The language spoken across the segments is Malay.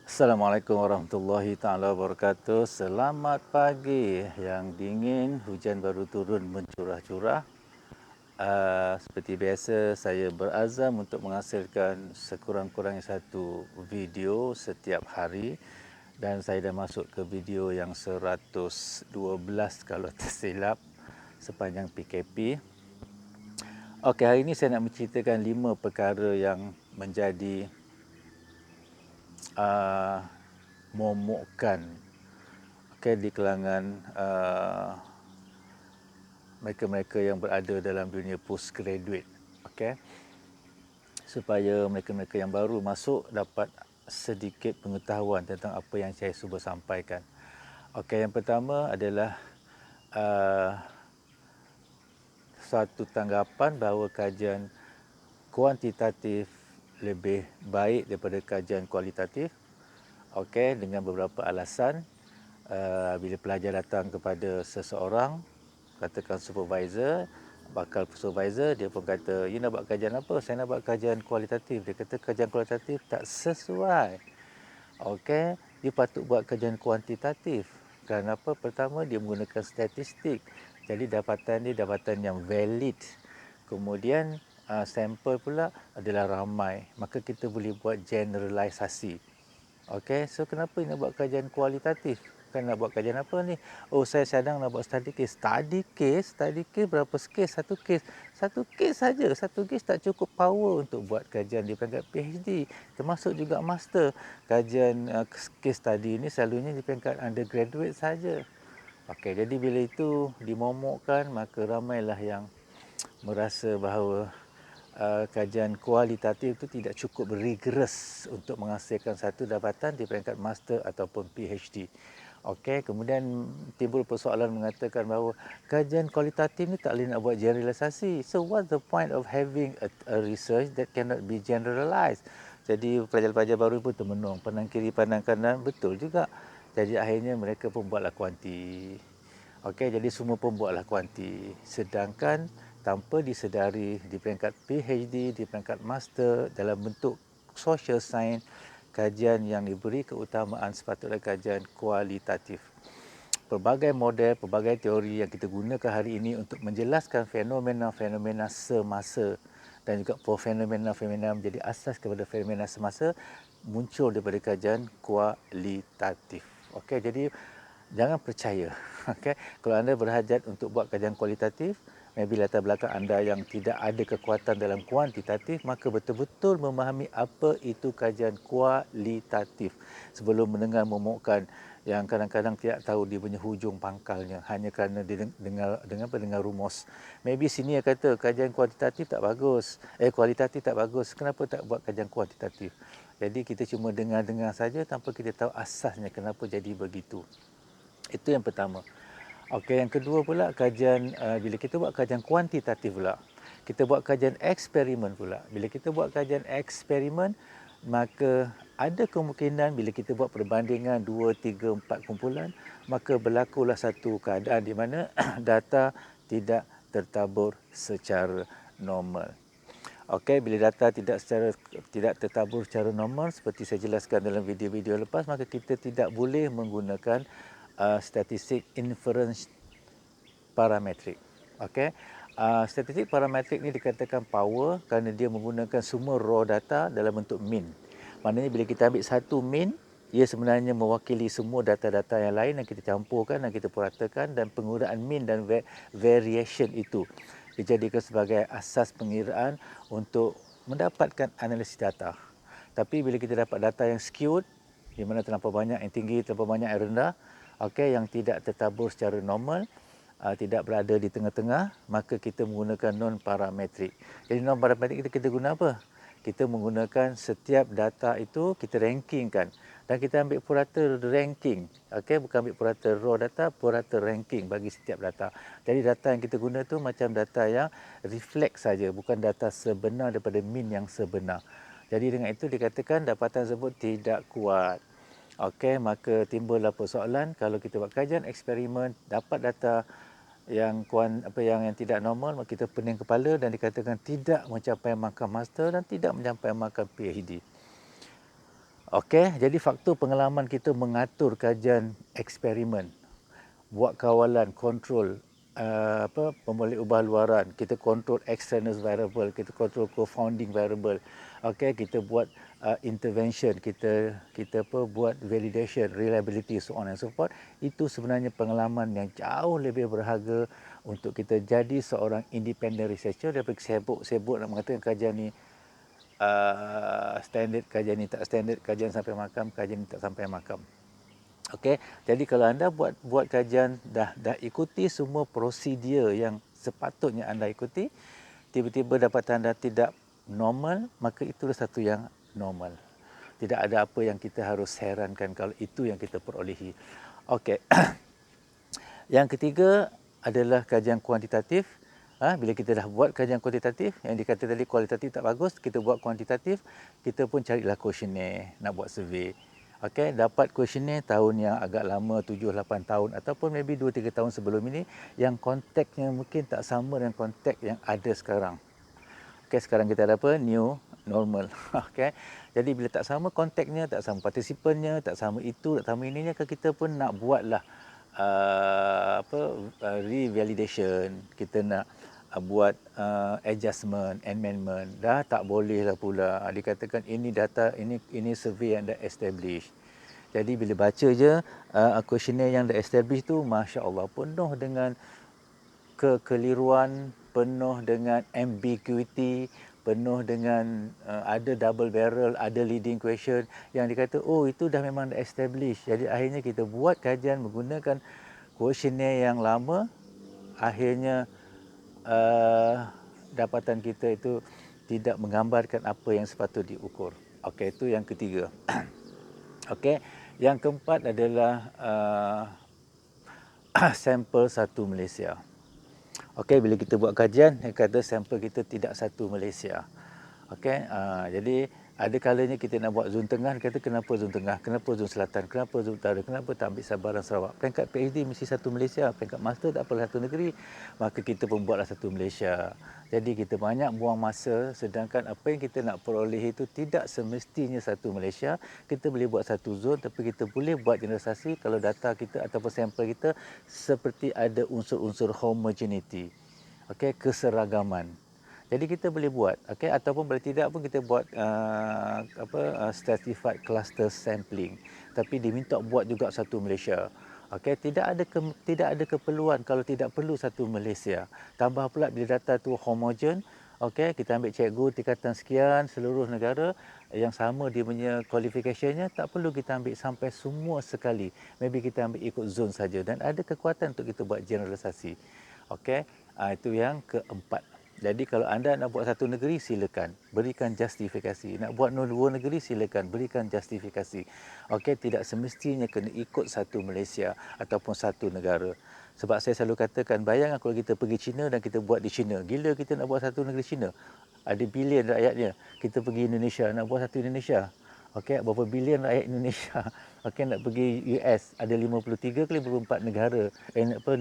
Assalamualaikum warahmatullahi taala wabarakatuh. Selamat pagi yang dingin, hujan baru turun mencurah-curah. Seperti biasa, saya berazam untuk menghasilkan sekurang-kurangnya satu video setiap hari, dan saya dah masuk ke video yang 112 kalau tersilap sepanjang PKP. Okey, hari ini saya nak menceritakan 5 perkara yang menjadi momokkan di kalangan mereka-mereka yang berada dalam dunia postgraduate, supaya mereka-mereka yang baru masuk dapat sedikit pengetahuan tentang apa yang saya cuba sampaikan. Yang pertama adalah satu tanggapan bahawa kajian kuantitatif lebih baik daripada kajian kualitatif. Dengan beberapa alasan. Bila pelajar datang kepada seseorang, katakan supervisor, bakal supervisor, dia pun kata, "You nak buat kajian apa?" "Saya nak buat kajian kualitatif." Dia kata kajian kualitatif tak sesuai. You patut buat kajian kuantitatif. Kenapa? Pertama, dia menggunakan statistik. Jadi dapatan dia dapatan yang valid. Kemudian sampel pula adalah ramai. Maka kita boleh buat generalisasi. So kenapa nak buat kajian kualitatif? Kan nak buat kajian apa ni? Oh, saya sedang nak buat study case. Study case berapa kes? Satu kes saja. Satu kes tak cukup power untuk buat kajian di peringkat PhD. Termasuk juga master. Kajian case study ni selalunya di peringkat undergraduate saja. Jadi bila itu dimomokkan, maka ramailah yang merasa bahawa kajian kualitatif itu tidak cukup rigorous untuk menghasilkan satu dapatan di peringkat master ataupun PhD. Kemudian timbul persoalan mengatakan bahawa kajian kualitatif ni tak boleh nak buat generalisasi. So what's the point of having a research that cannot be generalized? Jadi pelajar-pelajar baru pun termenung, pandang kiri pandang kanan, betul juga. Jadi akhirnya mereka pun buatlah kuanti. Jadi semua pun buatlah kuanti. Sedangkan tanpa disedari di peringkat PhD, di peringkat master dalam bentuk social science, kajian yang diberi keutamaan sepatutnya kajian kualitatif. Pelbagai model, pelbagai teori yang kita gunakan hari ini untuk menjelaskan fenomena-fenomena semasa dan juga fenomena-fenomena menjadi asas kepada fenomena semasa muncul daripada kajian kualitatif. Jadi jangan percaya. Kalau anda berhajat untuk buat kajian kualitatif, maybe latar belakang anda yang tidak ada kekuatan dalam kuantitatif, maka betul-betul memahami apa itu kajian kualitatif sebelum mendengar momokkan yang kadang-kadang tidak tahu dia punya hujung pangkalnya hanya kerana dia dengar rumus. Maybe sini yang kata kajian kualitatif tak bagus, kualitatif tak bagus, kenapa tak buat kajian kuantitatif? Jadi kita cuma dengar-dengar saja tanpa kita tahu asasnya kenapa jadi begitu. Itu yang pertama. Yang kedua pula, bila kita buat kajian kuantitatif pula, kita buat kajian eksperimen pula. Bila kita buat kajian eksperimen, maka ada kemungkinan bila kita buat perbandingan 2, 3, 4 kumpulan, maka berlakulah satu keadaan di mana data tidak tertabur secara normal. Bila data tidak tertabur secara normal, seperti saya jelaskan dalam video-video lepas, maka kita tidak boleh menggunakan statistik inference parametrik. Statistik parametrik ni dikatakan power kerana dia menggunakan semua raw data dalam bentuk mean. Maknanya bila kita ambil satu mean, ia sebenarnya mewakili semua data-data yang lain yang kita campurkan dan kita puratakan, dan penggunaan mean dan variation itu dijadikan sebagai asas pengiraan untuk mendapatkan analisis data. Tapi bila kita dapat data yang skewed, di mana terlampau banyak yang tinggi, terlampau banyak yang rendah, yang tidak tertabur secara normal, tidak berada di tengah-tengah, maka kita menggunakan non-parametrik. Jadi non-parametrik kita guna apa? Kita menggunakan setiap data itu, kita rankingkan. Dan kita ambil purata ranking. Bukan ambil purata raw data, purata ranking bagi setiap data. Jadi data yang kita guna tu macam data yang reflect saja, bukan data sebenar daripada mean yang sebenar. Jadi dengan itu dikatakan dapatan tersebut tidak kuat. Maka timbullah persoalan kalau kita buat kajian eksperimen, dapat data yang tidak normal, maka kita pening kepala dan dikatakan tidak mencapai markah master dan tidak mencapai markah PhD. Okey, jadi faktor pengalaman kita mengatur kajian eksperimen, buat kawalan, kontrol pemboleh ubah luaran, kita kontrol extraneous variable, kita kontrol co-founding variable. Okey, kita buat intervention, kita buat validation, reliability, so on and so forth. Itu sebenarnya pengalaman yang jauh lebih berharga untuk kita jadi seorang independent researcher daripada sibuk nak mengatakan kajian ni standard, kajian ni tak standard, kajian sampai makam, kajian ni tak sampai makam. Okey, jadi kalau anda buat kajian dah ikuti semua prosedur yang sepatutnya anda ikuti, tiba-tiba dapat tanda tidak normal, maka itulah satu yang normal. Tidak ada apa yang kita harus herankan kalau itu yang kita perolehi. Okey. Yang ketiga adalah kajian kuantitatif. Bila kita dah buat kajian kuantitatif, yang dikata tadi kualitatif tak bagus, kita buat kuantitatif, kita pun carilah kuesioner, nak buat survey. Okey, dapat kuesioner tahun yang agak lama, 7-8 tahun ataupun maybe 2-3 tahun sebelum ini, yang kontaknya mungkin tak sama dengan kontak yang ada sekarang. Okey, sekarang kita ada apa? New normal. Okey. Jadi bila tak sama kontaknya, tak sama partisipannya, tak sama itu, tak sama ininya, kita pun nak buatlah revalidation, kita nak buat adjustment, amendment. Dah tak boleh lah pula dikatakan ini data, ini survey yang dah establish. Jadi bila baca je questionnaire yang dah establish tu, Masya Allah, penuh dengan kekeliruan, penuh dengan ambiguity, penuh dengan ada double barrel, ada leading question yang dikata oh itu dah memang dah establish. Jadi akhirnya kita buat kajian menggunakan questionnaire yang lama, akhirnya dapatan kita itu tidak menggambarkan apa yang sepatutnya diukur. Okey, itu yang ketiga. Okey, yang keempat adalah sampel satu Malaysia. Okey, bila kita buat kajian, yang kata sampel kita tidak satu Malaysia. Okey, jadi ada kalanya kita nak buat zon tengah, kata kenapa zon tengah, kenapa zon selatan, kenapa zon utara, kenapa tak ambil Sabah dan Sarawak. Peringkat PhD mesti satu Malaysia, peringkat master tak apalah satu negeri, maka kita pun buatlah satu Malaysia. Jadi kita banyak buang masa, sedangkan apa yang kita nak peroleh itu tidak semestinya satu Malaysia. Kita boleh buat satu zon, tapi kita boleh buat generalisasi kalau data kita ataupun sampel kita seperti ada unsur-unsur homogeneity. Okey, keseragaman. Jadi kita boleh buat, okey, ataupun boleh tidak pun kita buat stratified cluster sampling. Tapi diminta buat juga satu Malaysia. Okey, tidak ada keperluan kalau tidak perlu satu Malaysia. Tambah pula bila data tu homogen, okey, kita ambil cikgu tingkatan sekian seluruh negara yang sama dia punya qualificationnya, tak perlu kita ambil sampai semua sekali. Maybe kita ambil ikut zone saja dan ada kekuatan untuk kita buat generalisasi. Okey, itu yang keempat. Jadi kalau anda nak buat satu negeri, silakan berikan justifikasi. Nak buat dua negeri, silakan berikan justifikasi. Okey, tidak semestinya kena ikut satu Malaysia ataupun satu negara. Sebab saya selalu katakan, bayangkan kalau kita pergi China dan kita buat di China. Gila kita nak buat satu negeri China. Ada bilion rakyatnya. Kita pergi Indonesia, nak buat satu Indonesia. Okey, berapa bilion rakyat Indonesia. Okey, nak pergi US, ada 53 ke 54 negara,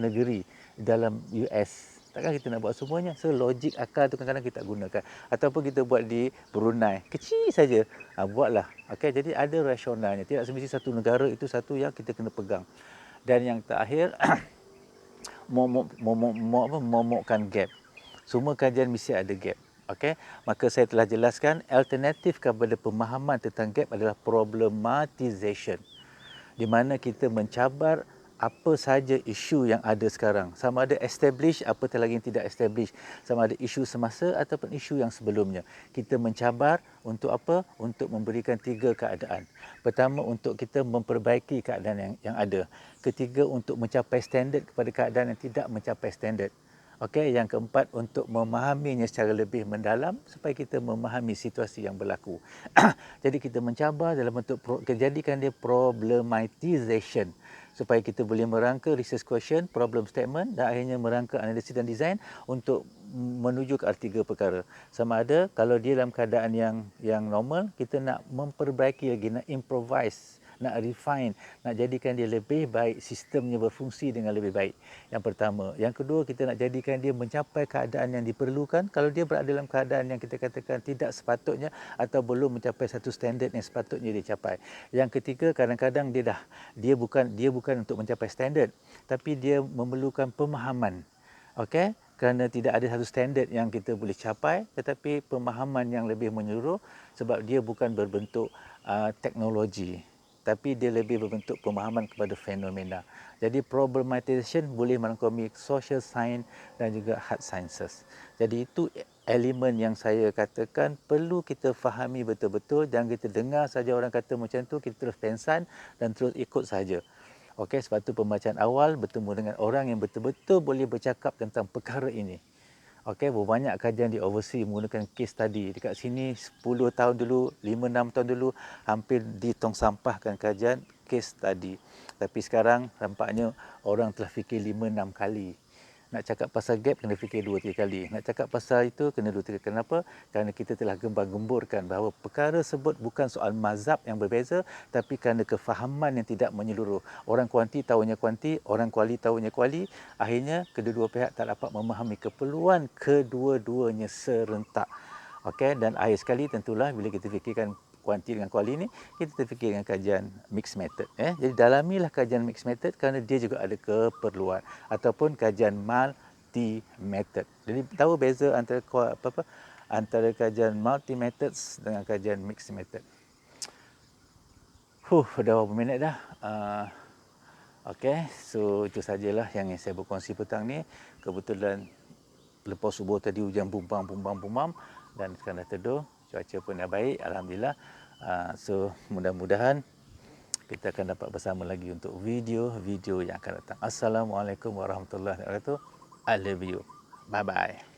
negeri dalam US. Takkan kita nak buat semuanya. So logik akal tu kadang-kadang kita gunakan. Ataupun kita buat di Brunei, kecil saja. Buatlah. Okey, jadi ada rasionalnya. Tidak semesti satu negara itu satu yang kita kena pegang. Dan yang terakhir momokkan gap. Semua kajian mesti ada gap. Okey, maka saya telah jelaskan alternatif kepada pemahaman tentang gap adalah problematization, di mana kita mencabar apa sahaja isu yang ada sekarang. Sama ada establish, apatah lagi yang tidak establish. Sama ada isu semasa ataupun isu yang sebelumnya. Kita mencabar untuk apa? Untuk memberikan tiga keadaan. Pertama, untuk kita memperbaiki keadaan yang ada. Ketiga, untuk mencapai standard kepada keadaan yang tidak mencapai standard. Okey, yang keempat, untuk memahaminya secara lebih mendalam supaya kita memahami situasi yang berlaku. Jadi kita mencabar dalam bentuk jadikan dia problematization supaya kita boleh merangka research question, problem statement dan akhirnya merangka analisis dan design untuk menuju ke tiga perkara. Sama ada kalau dia dalam keadaan yang normal, kita nak memperbaiki lagi, nak improvise nak refine, nak jadikan dia lebih baik, sistemnya berfungsi dengan lebih baik. Yang pertama. Yang kedua, kita nak jadikan dia mencapai keadaan yang diperlukan. Kalau dia berada dalam keadaan yang kita katakan tidak sepatutnya atau belum mencapai satu standard yang sepatutnya dicapai. Yang ketiga, kadang-kadang dia bukan untuk mencapai standard, tapi dia memerlukan pemahaman. Okey, kerana tidak ada satu standard yang kita boleh capai, tetapi pemahaman yang lebih menyeluruh, sebab dia bukan berbentuk teknologi, tapi dia lebih berbentuk pemahaman kepada fenomena. Jadi problematization boleh merangkumi social science dan juga hard sciences. Jadi itu elemen yang saya katakan perlu kita fahami betul-betul. Jangan kita dengar saja orang kata macam tu, kita terus pensan dan terus ikut saja. Okey, sebab tu pembacaan awal bertemu dengan orang yang betul-betul boleh bercakap tentang perkara ini. Okey, berbanyak kajian di overseas menggunakan case study. Dekat sini 10 tahun dulu, 5-6 tahun dulu hampir ditong sampahkan kajian case study. Tapi sekarang nampaknya orang telah fikir 5-6 kali. Nak cakap pasal gap kena fikir 2-3 kali. Nak cakap pasal itu kena 2-3 kali. Kenapa? Kerana kita telah gembar-gemburkan bahawa perkara tersebut bukan soal mazhab yang berbeza, tapi kerana kefahaman yang tidak menyeluruh. Orang kuanti tahunya kuanti, orang kuali tahunya kuali. Akhirnya kedua-dua pihak tak dapat memahami keperluan kedua-duanya serentak. Okey, dan akhir sekali tentulah bila kita fikirkan kuanti dengan kuali ni, kita terfikir dengan kajian mixed method. Jadi dalamilah kajian mixed method kerana dia juga ada keperluan, ataupun kajian multi method. Jadi tahu beza antara antara kajian multi methods dengan kajian mixed method. Dah berapa minit dah? Okey, so itu sajalah yang saya berkongsi petang ni. Kebetulan lepas subuh tadi hujan bumbang dan sekarang dah teduh, cuaca pun dah baik, alhamdulillah. So mudah-mudahan kita akan dapat bersama lagi untuk video-video yang akan datang. Assalamualaikum warahmatullahi wabarakatuh. I love you. Bye bye.